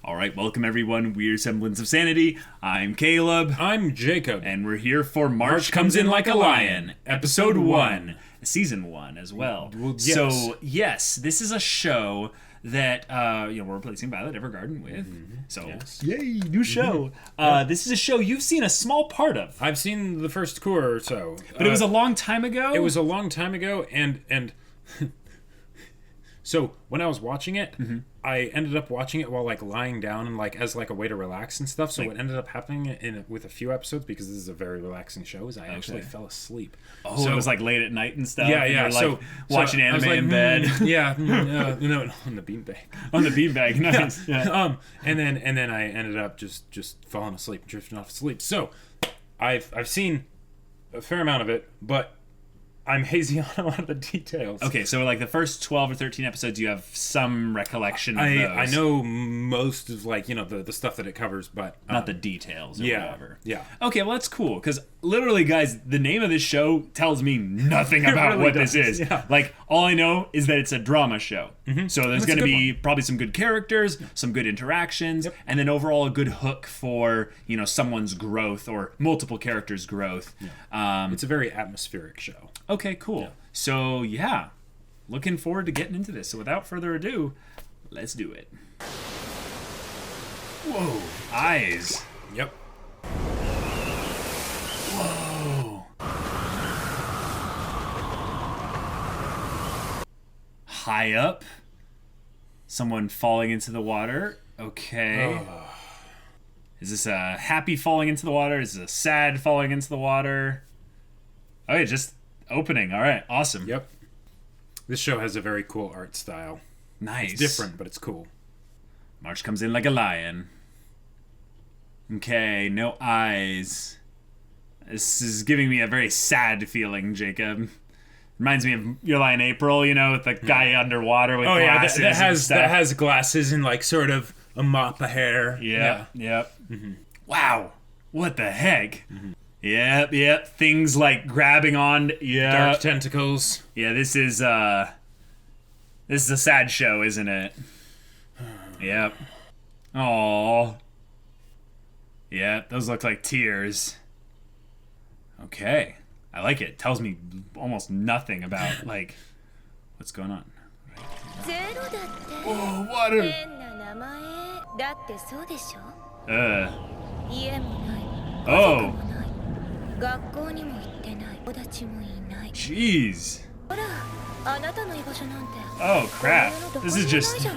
All right, welcome everyone. We're Semblance of Sanity. I'm Caleb. I'm Jacob. And we're here for March Comes In Like a Lion, Episode 1, Season 1 as well. Yes. So, yes, this is a show that we're replacing Violet Evergarden with. So, yay, new show. This is a show you've seen a small part of. I've seen the first tour or so. But it was a long time ago? It was a long time ago, and so when I was watching it, I ended up watching it while lying down and as a way to relax and stuff. So what ended up happening with a few episodes, because this is a very relaxing show, is I actually fell asleep. Oh, so it was late at night and stuff. Yeah. And you were, watching anime in bed. No, on the beanbag. On the beanbag, nice. Yeah. And then I ended up just falling asleep, drifting off to sleep. So I've seen a fair amount of it, but I'm hazy on a lot of the details. Okay, so the first 12 or 13 episodes, you have some recollection of those. I know most of the stuff that it covers, but not the details or whatever. Yeah. Okay, well that's cool, because literally, guys, the name of this show tells me nothing about really what does. this is. Yeah. All I know is that it's a drama show. So there's going to be probably some good characters, some good interactions, and then overall a good hook for someone's growth or multiple characters' growth. It's a very atmospheric show. Okay, cool. Yeah. So, looking forward to getting into this. So, without further ado, let's do it. Whoa, eyes. Yep. Whoa. High up. Someone falling into the water. Okay. Is this a happy falling into the water? Is this a sad falling into the water? Okay, just opening. All right, awesome. Yep. This show has a very cool art style. Nice. It's different, but it's cool. March comes in like a lion. Okay, no eyes. This is giving me a very sad feeling, Jacob. Reminds me of Your Lie in April, with the guy underwater with glasses. That has glasses and sort of a mop of hair. Yep. Wow. What the heck? Yep. Things grabbing on. Yeah. Dark tentacles. Yeah, this is a sad show, isn't it? Yep. Aww. Yeah, those look like tears. Okay. I like it. Tells me almost nothing about, what's going on. Whoa, water! Oh! Jeez. Oh, crap. This is just,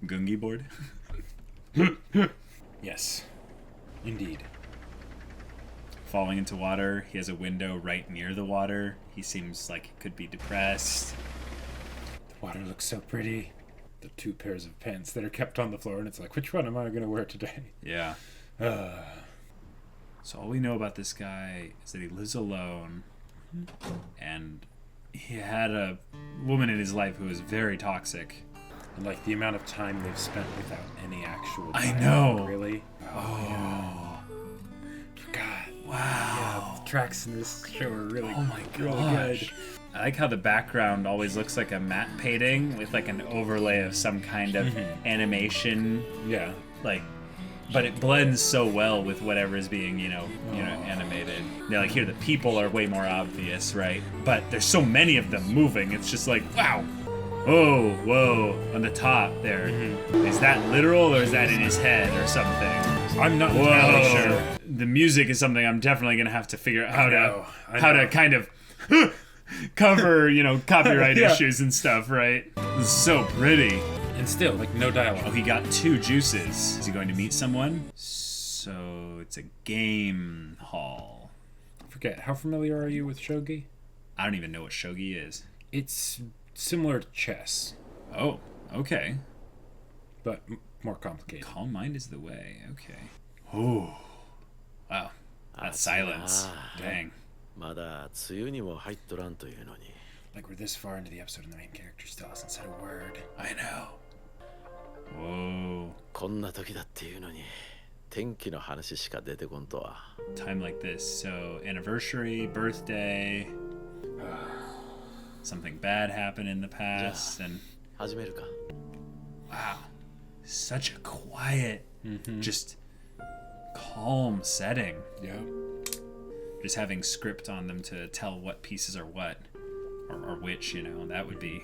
Gungi board? Yes. Indeed. Falling into water. He has a window right near the water. He seems like he could be depressed. The water looks so pretty. The two pairs of pants that are kept on the floor, and it's which one am I going to wear today? Yeah. So all we know about this guy is that he lives alone, and he had a woman in his life who was very toxic. And the amount of time they've spent without any actual I know. Really? Oh. Yeah. God. Wow. Yeah, the tracks in this show are really, really good. I like how the background always looks like a matte painting with an overlay of some kind of animation. Yeah. But it blends so well with whatever is being, animated. Here the people are way more obvious, right? But there's so many of them moving. It's just wow. Oh, whoa, on the top there. Is that literal or is that in his head or something? I'm not entirely sure. The music is something I'm definitely going to have to figure out how to kind of cover, copyright issues and stuff, right? This is so pretty. And still, no dialogue. Oh, he got 2 juices. Is he going to meet someone? So it's a game hall. I forget, how familiar are you with shogi? I don't even know what shogi is. It's similar to chess. Oh, okay. But more complicated. Calm mind is the way. Okay. Oh. Wow. That silence. Dang. We're this far into the episode and the main character still hasn't said a word. I know. Whoa. Time like this. So, anniversary, birthday. Something bad happened in the past, and wow, such a quiet, just calm setting. Yeah. Just having script on them to tell what pieces are what, or which, you know, that would be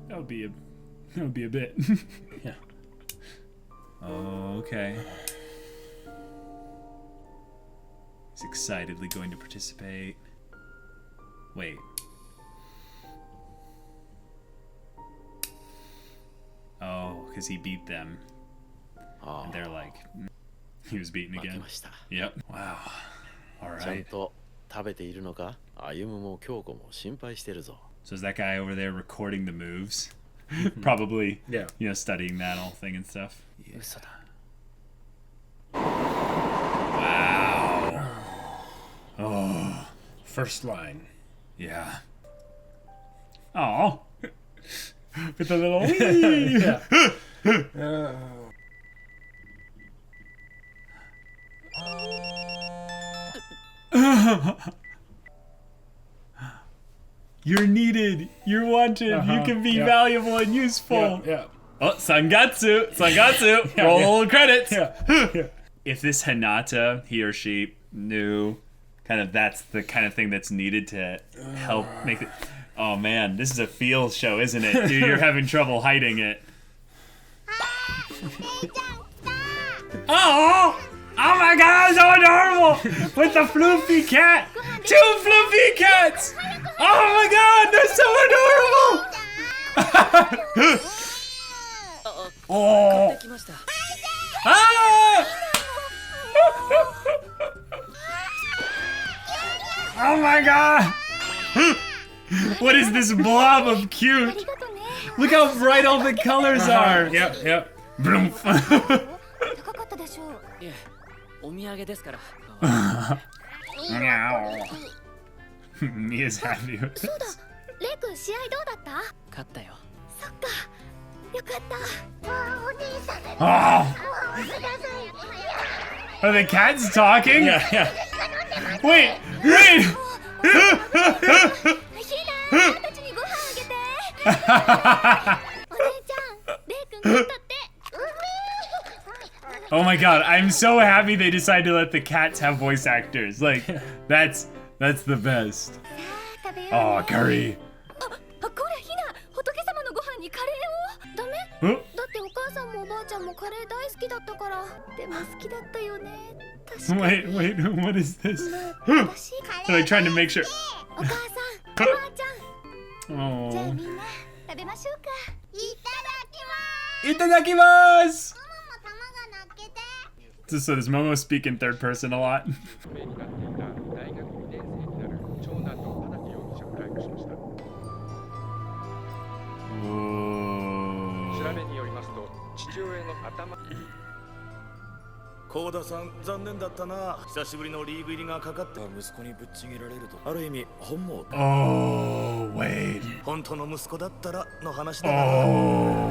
that would be a bit. Yeah. Okay. He's excitedly going to participate. Wait. Oh, because he beat them. And they're like, he was beaten again. Yep. Wow. All right. So is that guy over there recording the moves? Probably, Yeah. you know, studying that whole thing and stuff. Yeah. Wow. Oh. First line. Yeah. Oh. With a little wee. Yeah. You're needed. You're wanted. You can be valuable and useful. Yeah. Oh, Sangatsu. Sangatsu. Yeah, Roll credits. Yeah. If this Hinata, he or she, knew kind of that's the kind of thing that's needed to help make it. Oh man, this is a feel show, isn't it? Dude, you're having trouble hiding it. Oh! Oh my god, so adorable! With the floofy cat! 2 floofy cats! Oh my god, they're so adorable! Oh! Ah! Oh my god! What is this blob of cute? Look how bright all the colors are! Yep. Bloom. Mia's happy with this. レイ君試合どうだった？勝ったよ。そっか。よかった。お兄さん。Oh! Are the cats talking? Yeah. Wait! ひな、たちにご飯あげて。お姉ちゃん、レイ君勝ったって。 Oh my god, I'm so happy they decided to let the cats have voice actors. Like, that's the best. Oh, curry. これひな、仏様のご飯にカレーを。ダメ？だってお母さんもおばあちゃんもカレー大好きだったから。でも好きだったよね。確かに。Wait, what is this? 私 They're like trying to make sure. お母さん、おばあちゃん。じゃあ Oh. みんな食べましょうか。いただきます。 Itadakimasu! ママも卵乗っけて。 So does Momo speak in third person a lot? 幸田さん、残念だったな。久しぶりのリーブ入りがかかった息子にぶっちぎられると、ある意味本望。Oh, wait. 本当の息子だったらの話だな。Oh.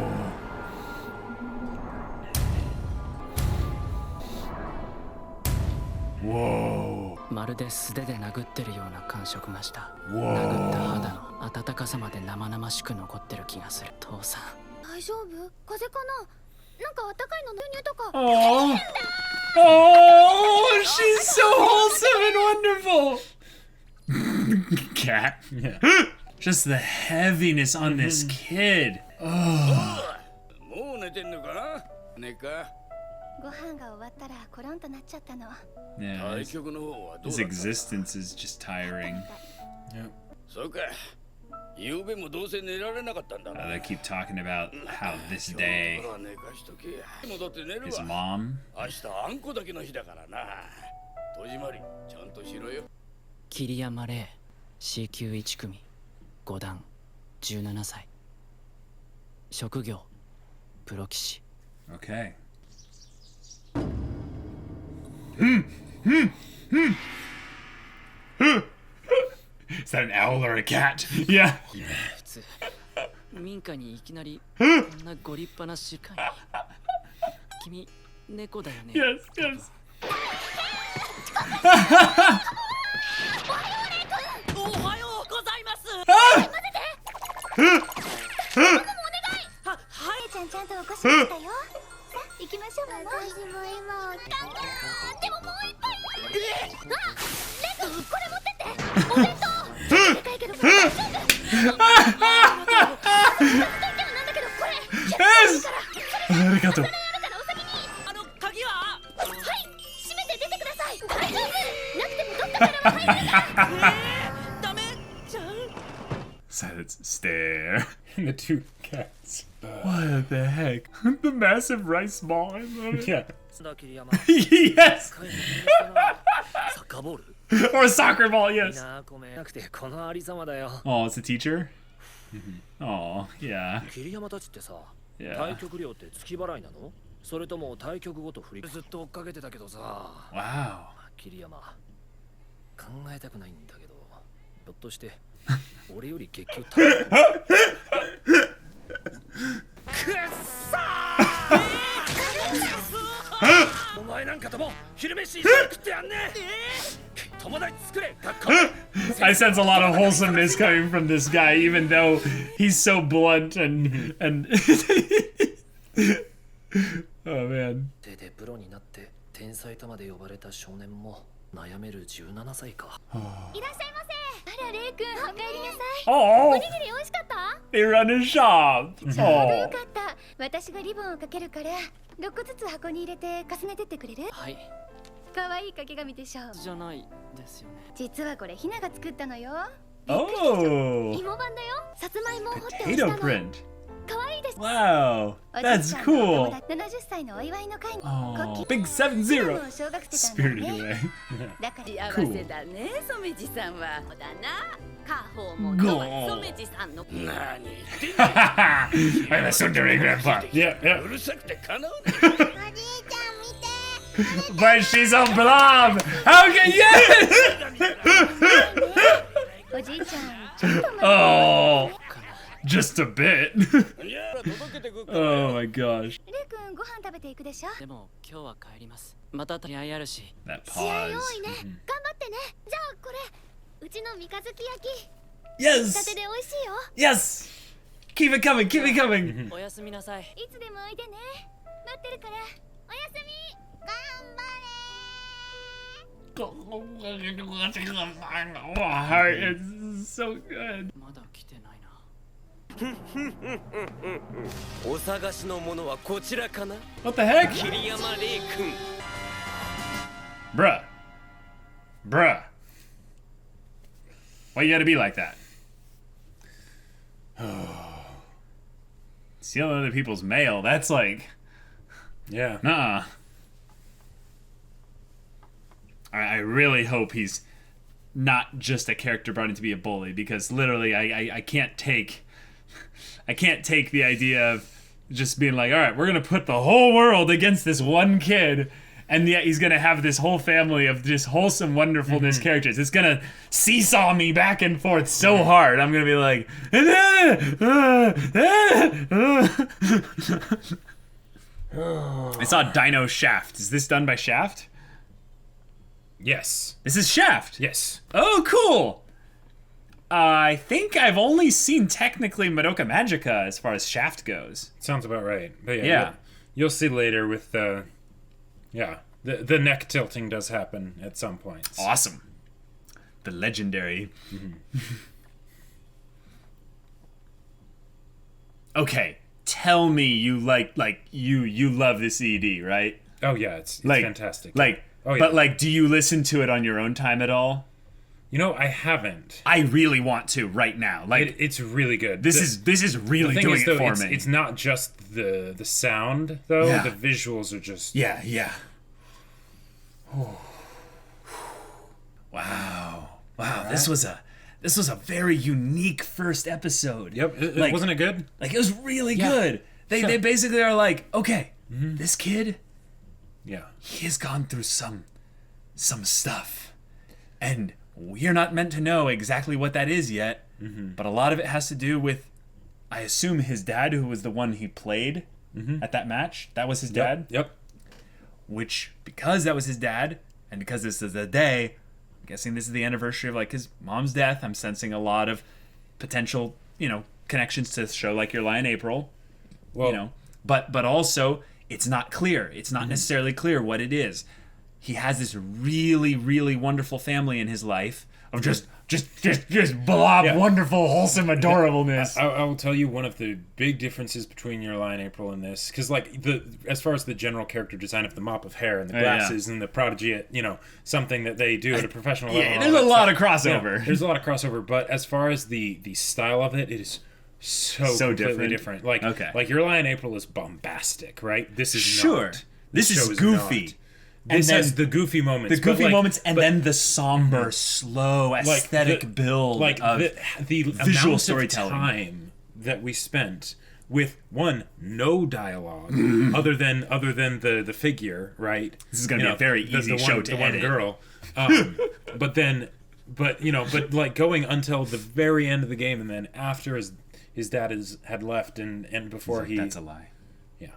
Whoa. まるで素手で殴ってるような感触がした。 Whoa. 殴った肌の温かさまで生々しく残ってる気がする。父さん。大丈夫？風邪かな？なんか温かいの牛乳とか。 Oh. Oh, she's so wholesome and wonderful. Cat. Yeah. Just the heaviness on this kid. Oh. もう寝てんのか？寝か。ご飯が終わったらコロンとなっちゃったの。 Yeah, 対 his, 局の方はどう his だった？ existence is just tiring. そうか。夕べもどうせ寝られなかったんだな。 They keep talking about how this day, 今日のところは寝かしとけ。戻って寝る his わ。 mom. 明日あんこだけの日だからな。戸締まりちゃんとしろよ。桐山玲 C 級1組5段17歳職業プロ棋士 Okay. Is that an owl or a cat? Yeah. 普通民家にいきなりこんなご立派な仕官君猫だよね Yes, yes. おはようございますちゃんちゃんと起こししましたよ。さあ行きましょう。ママ私も今でももう一杯。あ、レッドこれ持ってって。お弁当でかいけどこれ大丈夫。なんだけどこれありがとう。鍵ははい閉めて出てください。大丈夫なくてもどっかからは入れるからダメじゃん。 Silence stare. And the two cats. What the heck? The massive rice ball. I love it. Yeah. だ桐山 Yes! サッカーボール Or a soccer ball, い yes. なごめんなくてこのありさまだよ Oh, it's a teacher? Oh, yeah. 桐山たちってさ Yeah. 対局料って月払いなのそれとも対局ごと振りずっと追っかけてたけどさ Wow. 桐山考えたくないんだけどひょっとして俺より月給高いくっさーお前なんかとも昼飯一緒に食ってやんね友達作れ学校 I sense a lot of wholesomeness coming from this guy, even though he's so blunt and oh man. でプロになって天才とまで呼ばれた少年も悩める17歳かいらっしゃいませ。あらレイ君お帰りなさい。 Oh, おにぎり美味しかった？ they run a shop. ちょうどよ Oh. かった。私がリボンをかけるから6個ずつ箱に入れて重ねてってくれる？はい可愛い掛け紙でしょ。じゃないですよね。実はこれひなが作ったのよ。 Oh. 芋版だよ。さつまいもを掘って押した Potato の。 print. 可愛いです。 Wow. おじい That's ちゃんの cool. 友達70歳のお祝いの会に Oh, 国 big 旗 7-0. を小学生たん Spirited だね。 away. だから幸せだね、染地さんは。そうだな。家宝ものは染地さんの。何 I'm a Sundari grandpa. Yeah, う yeah. るさくてかなうおじいちゃん見て。 But she's a blob. How can you? おじいちゃんちょっと待って Oh, just a bit. いや届けてくっ Oh my gosh. レイ君ご飯食べていくでしょ。でも今日は帰ります。また試合あるし。 That 試合多 pause. いね。頑張ってね。じゃあこれうちの三日月焼き Yes. 立てで美味しいよ。 Yes. Keep it coming. Keep it coming. おやすみなさい。いつでもおいでね。待ってるから。おやすみ。頑張れ。 Oh, heart is so good. まだ来てないな。お探しのものはこちらかな What the heck? 桐山レイ君 Bruh. Bruh. Why you gotta be like that? Stealing other people's mail, that's like, Yeah. nah. I really hope he's not just a character brought in to be a bully, because literally I can't take the idea of just being like, all right, we're gonna put the whole world against this one kid, and yet he's gonna have this whole family of just wholesome wonderfulness characters. It's gonna seesaw me back and forth so hard. I'm gonna be like, I saw Dino Shaft. Is this done by Shaft? Yes. This is Shaft. Yes. Oh, cool. I think I've only seen technically Madoka Magica as far as Shaft goes. Sounds about right. But yeah. Yeah. You'll see later with the. Yeah. The neck tilting does happen at some points. Awesome. The legendary. Okay, tell me you you love this ED, right? Oh yeah, it's fantastic. Oh, yeah. But like, do you listen to it on your own time at all? You know, I haven't. I really want to right now. Like, It's really good. this is really the thing doing is, it though, for it's, me. It's not just the sound though. Yeah. The visuals are just. Yeah. Wow. This was a very unique first episode. Yep. Like, Wasn't it good? Like, it was really Yeah. good. They basically are like, okay, Mm-hmm. this kid, Yeah. he has gone through some stuff, and we're not meant to know exactly what that is yet. Mm-hmm. But a lot of it has to do with, I assume, his dad, who was the one he played at that match. That was his dad. Yep. Which, because that was his dad, and because this is the day, I'm guessing this is the anniversary of like his mom's death. I'm sensing a lot of potential, connections to a show like Your Lie in April. Well, but also it's not clear. It's not necessarily clear what it is. He has this really, really wonderful family in his life of just blob, wonderful, wholesome adorableness. I will tell you one of the big differences between Your Lie in April and this, because like as far as the general character design of the mop of hair and the glasses and the prodigy, something that they do at a professional level. Yeah, there's a lot of crossover. Yeah, there's a lot of crossover, but as far as the style of it, it is so completely different. Like Your Lie in April is bombastic, right? This is not. This is goofy. Not. This has the goofy moments. Then the somber, slow, aesthetic build. Like the visual amount storytelling. of time that we spent with no dialogue other than the figure, right? This is going to be a very easy show to edit. The one girl. But like going until the very end of the game, and then after his dad had left and before that's a lie. Yeah.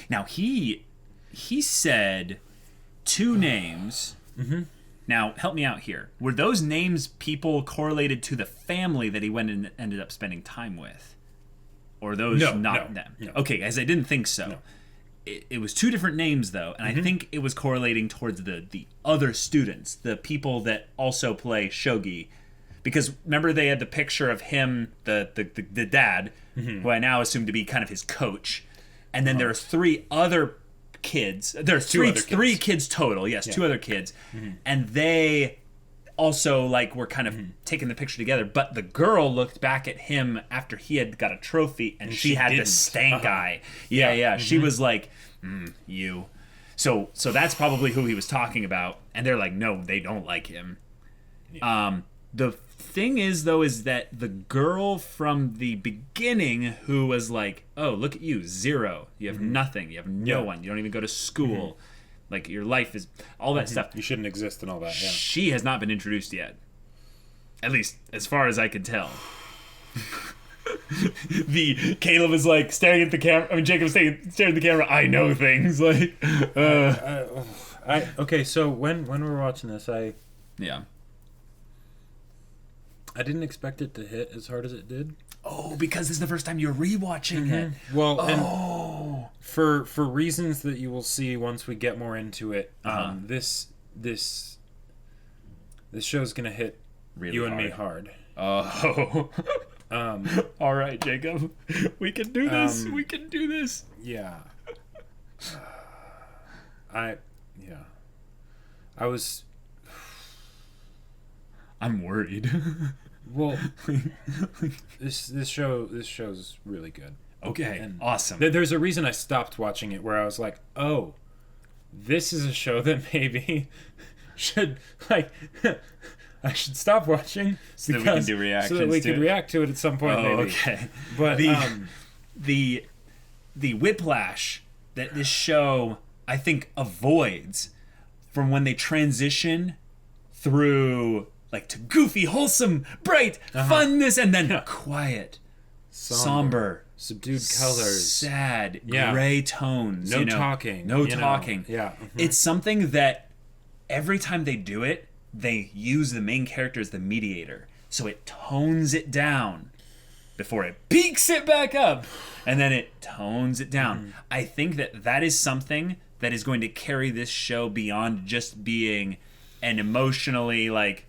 Now he said 2 names. Mm-hmm. Now, help me out here. Were those names people correlated to the family that he went and ended up spending time with? Or those not them? No. Okay, as I didn't think so. No. It was 2 different names, though, and I think it was correlating towards the other students, the people that also play shogi. Because remember they had the picture of him, the dad, who I now assume to be kind of his coach. And then there are 3 other kids. There's three kids total. Yes, 2 other kids, and they also like were kind of taking the picture together. But the girl looked back at him after he had got a trophy, and she had the stank eye. Yeah. She was like, "You." So that's probably who he was talking about. And they're like, "No, they don't like him." Yeah. The thing is, though, is that the girl from the beginning who was like, "Oh, look at you, 0. You have nothing. You have no one. You don't even go to school. Like, your life is..." All that stuff. You shouldn't exist and all that, yeah. She has not been introduced yet. At least, as far as I could tell. Caleb is like staring at the camera. I mean, Jacob's staring at the camera. I know things. Like, okay, so when we were watching this, I didn't expect it to hit as hard as it did. Oh, because this is the first time you're rewatching it. Well, and for reasons that you will see once we get more into it, this show's gonna hit really you and hard. Me hard. Oh. All right, Jacob. We can do this. We can do this. Yeah. I was... I'm worried. Well, this show's really good. Okay, and awesome. There's a reason I stopped watching it, where I was like, oh, this is a show that maybe should, like, I should stop watching so that we can do reactions so that we could react to it at some point. Maybe. Okay. But the whiplash that this show, I think, avoids from when they transition through like to goofy, wholesome, bright, funness, and then quiet, somber, subdued colors, sad, gray tones, no talking. Yeah. It's something that every time they do it, they use the main character as the mediator, so it tones it down before it peaks it back up, and then it tones it down. I think that is something that is going to carry this show beyond just being an emotionally, like,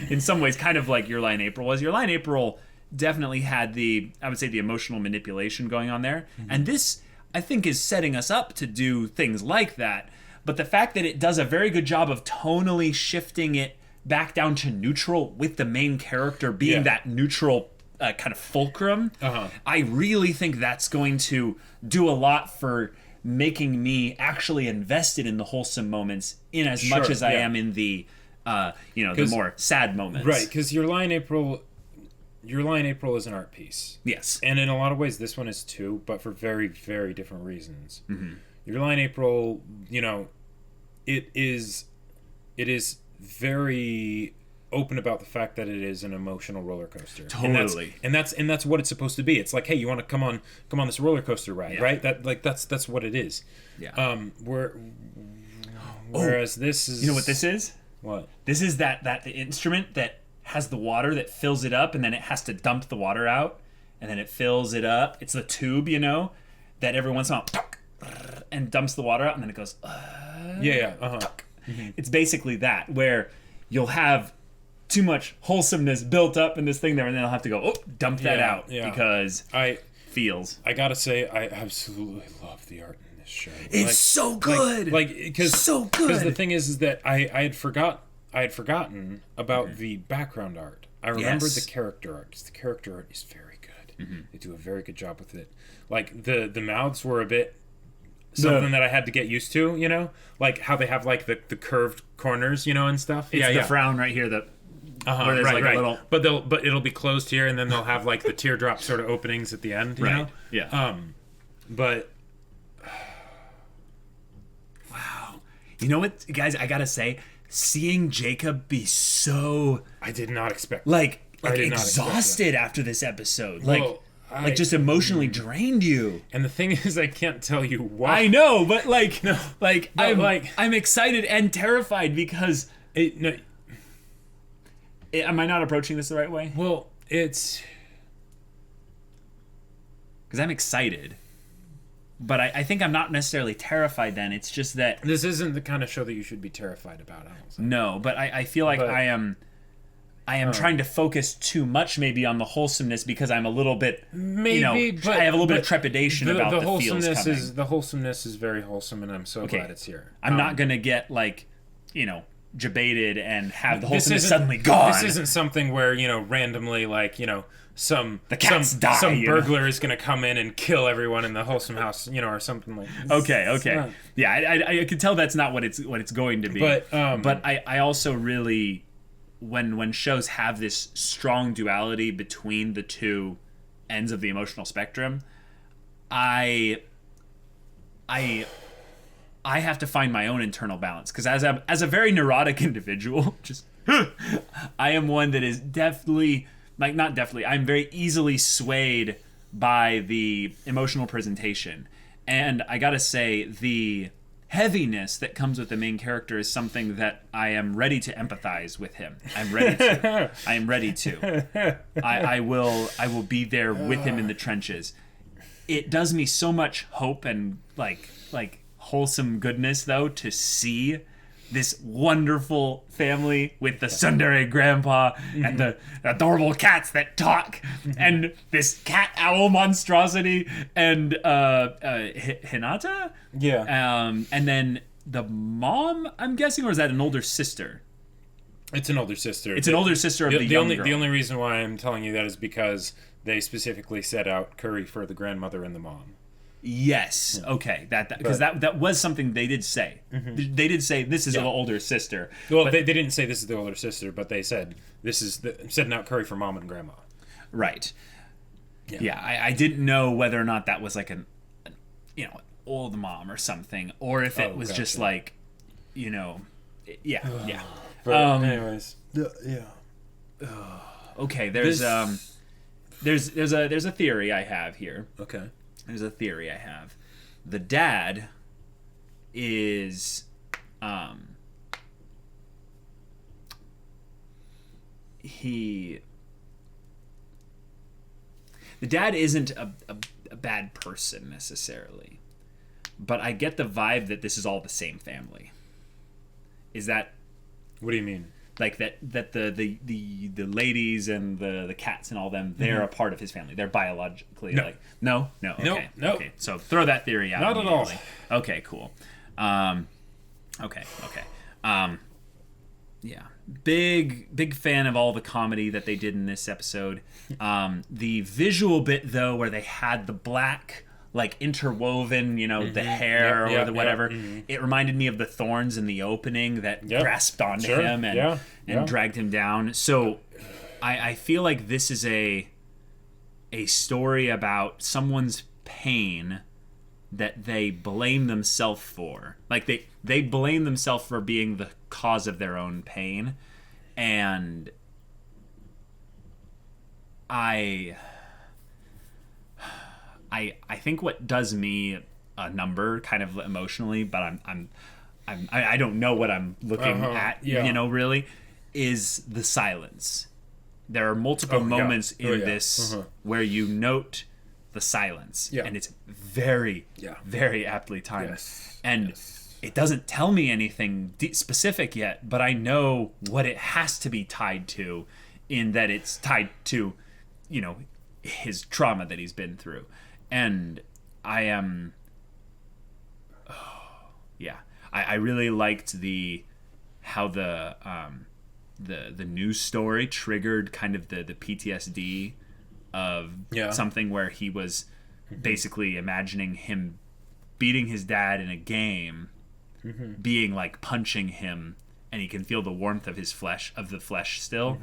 in some ways, kind of like Your Lie in April was. Your Lie in April definitely had the emotional manipulation going on there. And this, I think, is setting us up to do things like that. But the fact that it does a very good job of tonally shifting it back down to neutral with the main character being that neutral kind of fulcrum, I really think that's going to do a lot for making me actually invested in the wholesome moments in as much as I am in the the more sad moments. Right, because Your Lie in April is an art piece. Yes. And in a lot of ways this one is too, but for very, very different reasons. Your Lie in April, it is very open about the fact that it is an emotional roller coaster. Totally. And that's what it's supposed to be. It's like, hey, you want to come on this roller coaster ride, right? That's what it is. Yeah. Whereas this is... You know what this is? What? This is that the instrument that has the water that fills it up, and then it has to dump the water out, and then it fills it up. It's the tube, that every once in a while and dumps the water out, and then it goes. It's basically that, where you'll have too much wholesomeness built up in this thing there, and then I'll have to go dump that out because feels. I gotta say, I absolutely love the art in this show. It's so good. Because so good. Because the thing is that I had forgotten about the background art. I remembered the character art, because the character art is very good. They do a very good job with it. Like the mouths were a bit something that I had to get used to, you know, like how they have like the curved corners, you know, and stuff. It's the frown right here that. Where there's like a little... But it'll be closed here, and then they'll have like the teardrop sort of openings at the end, you know? Yeah. But wow. You know what, guys, I gotta say, seeing Jacob be so I did not expect like exhausted after this episode. Like just emotionally drained you. And the thing is, I can't tell you why. I know, but I'm excited and terrified because am I not approaching this the right way? Well, it's... Because I'm excited. But I think I'm not necessarily terrified then. It's just that... This isn't the kind of show that you should be terrified about, I don't think. No, but I feel like I am trying to focus too much maybe on the wholesomeness because I'm a little bit... Maybe, but I have a little bit of trepidation about the feels coming. The wholesomeness is very wholesome, and I'm so glad it's here. I'm not going to get, like, debated and have the wholesomeness suddenly gone. This isn't something where, randomly, like, some burglar is going to come in and kill everyone in the wholesome house, or something like that. Okay. Yeah, I can tell that's not what it's going to be. But I also really, when shows have this strong duality between the two ends of the emotional spectrum, I have to find my own internal balance, because as a very neurotic individual, I am one that is definitely, like, not definitely, I'm very easily swayed by the emotional presentation. And I gotta say, the heaviness that comes with the main character is something that I am ready to empathize with him. I'm ready to. I am ready to. I will be there with him in the trenches. It does me so much hope and like wholesome goodness, though, to see this wonderful family with the tsundere grandpa and the adorable cats that talk and this cat owl monstrosity and Hinata, and then the mom, I'm guessing, or is that an older sister? It's an older sister. It's an older sister of the young girl. The only reason why I'm telling you that is because they specifically set out curry for the grandmother and the mom. Yes. Okay. Because that was something they did say. Mm-hmm. They did say this is the older sister. Well, they didn't say this is the older sister, but they said this is setting out curry for mom and grandma. Right. Yeah. I didn't know whether or not that was like an old mom or something, or if it was just like, yeah. But anyways, okay. There's a theory I have here. Okay. There's a theory I have. The dad is the dad isn't a bad person necessarily, but I get the vibe that this is all the same family. Is that... What do you mean? Like that the ladies and the cats and all them, they're a part of his family. They're biologically no. Okay. Okay. So throw that theory out. Not at all. Okay, cool. Okay. Yeah. Big fan of all the comedy that they did in this episode. The visual bit, though, where they had the black, like, interwoven, the hair or the whatever. It reminded me of the thorns in the opening that grasped onto him and dragged him down. So I feel like this is a story about someone's pain that they blame themselves for. Like, they blame themselves for being the cause of their own pain. And I think what does me a number kind of emotionally, but I don't know what I'm looking at, really, is the silence. There are multiple moments in this where you note the silence. Yeah. And it's very, Yeah. very aptly timed. Yes. And Yes. it doesn't tell me anything specific yet, but I know what it has to be tied to, in that it's tied to, you know, his trauma that he's been through. And I am... I really liked how the news story triggered kind of the PTSD of something where he was basically imagining him beating his dad in a game, being like punching him, and he can feel the warmth of his flesh, still.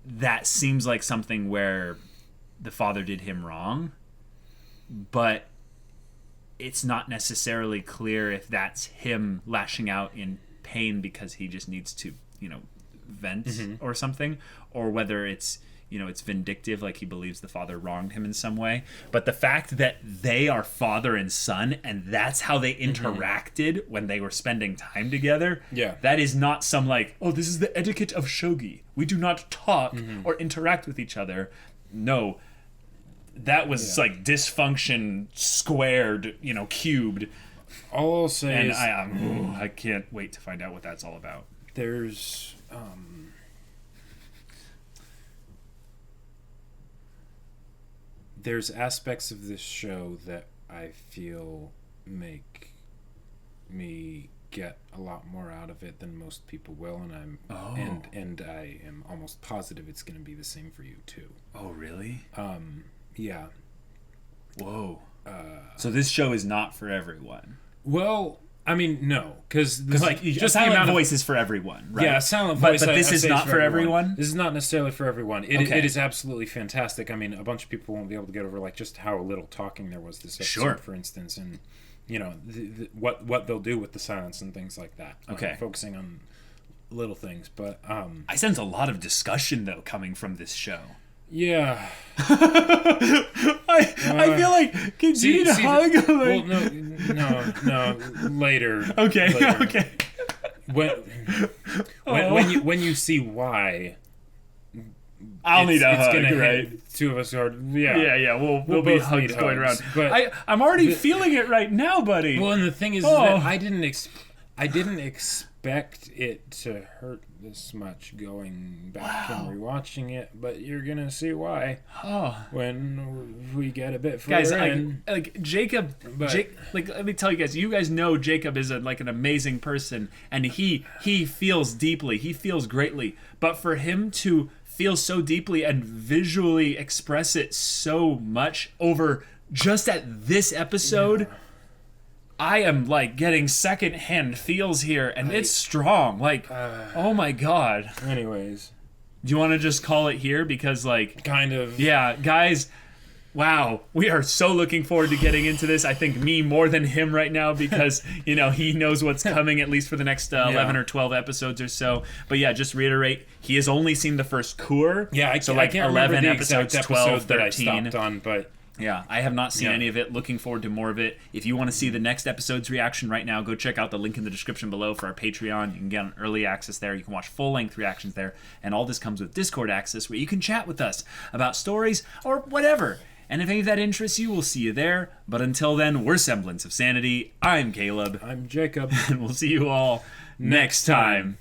That seems like something where the father did him wrong, but it's not necessarily clear if that's him lashing out in pain because he just needs to, you know, vent or something, or whether it's, you know, it's vindictive, like he believes the father wronged him in some way. But the fact that they are father and son, and that's how they interacted when they were spending time together, that is not some like, oh, this is the etiquette of shogi. We do not talk or interact with each other. No, that was like dysfunction squared, you know, cubed. All I'll say and is... I can't wait to find out what that's all about. There's... there's aspects of this show that I feel make me get a lot more out of it than most people will, and and I am almost positive it's going to be the same for you too. Oh, really? Yeah. Whoa. So this show is not for everyone. Well, I mean, no, because like just Silent Voice is for everyone, right? Yeah, Silent Voice. But this is not for everyone. This is not necessarily for everyone. It is absolutely fantastic. I mean, a bunch of people won't be able to get over like just how little talking there was this episode, for instance, and you know what they'll do with the silence and things like that. Focusing on little things, but I sense a lot of discussion though coming from this show. Yeah. I feel like, can you need a hug? Well, no, later. Okay, later. okay. When you see why, I'll need a hug, gonna right? Hit two of us hard. Yeah. Yeah. We'll be hugs going around. But I'm already feeling it right now, buddy. Well, and the thing is that I didn't expect it to hurt this much going back and rewatching it, but you're gonna see why when we get a bit further guys, in. like Jacob, like let me tell you guys, know Jacob is like an amazing person, and he feels deeply, he feels greatly, but for him to feel so deeply and visually express it so much over just at this episode. I am like getting secondhand feels here, and it's strong. Like, oh my god. Anyways, do you want to just call it here? Because like, kind of. Yeah, guys. Wow, we are so looking forward to getting into this. I think me more than him right now because you know he knows what's coming at least for the next 11 or 12 episodes or so. But yeah, just reiterate, he has only seen the first cour. Yeah, so like 11 episodes, 12, 13. That I stopped on, but. Yeah, I have not seen any of it. Looking forward to more of it. If you want to see the next episode's reaction right now, go check out the link in the description below for our Patreon. You can get an early access there. You can watch full-length reactions there. And all this comes with Discord access where you can chat with us about stories or whatever. And if any of that interests you, we'll see you there. But until then, we're Semblance of Sanity. I'm Caleb. I'm Jacob. And we'll see you all next time.